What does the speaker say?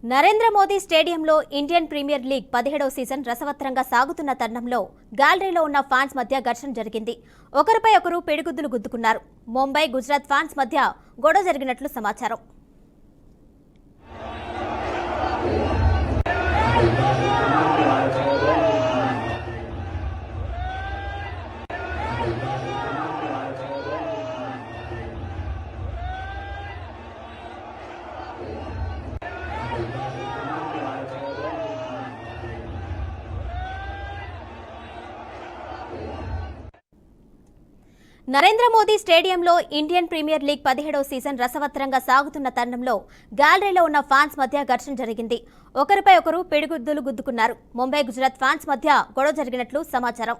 నరేంద్ర మోదీ స్టేడియంలో Indian premier league 17వ season రసవత్తరంగా సాగుతున్న తరుణంలో గ్యాలరీలో ఉన్న ఫ్యాన్స్ మధ్య ఘర్షణ జరిగింది. ఒకరిపై ఒకరు పిడిగుద్దులు గుద్దుకున్నారు. ముంబై, గుజరాత్ ఫ్యాన్స్ మధ్య గొడవ జరిగినట్లు సమాచారం. నరేంద్ర మోదీ స్టేడియంలో ఇండియన్ ప్రీమియర్ లీగ్ 17వ సీజన్ రసవత్తరంగా సాగుతున్న తరుణంలో గ్యాలరీలో ఉన్న ఫ్యాన్స్ మధ్య ఘర్షణ జరిగింది. ఒకరిపై ఒకరు పిడిగుద్దులు గుద్దుకున్నారు. ముంబై, గుజరాత్ ఫ్యాన్స్ మధ్య గొడవ జరిగినట్లు సమాచారం.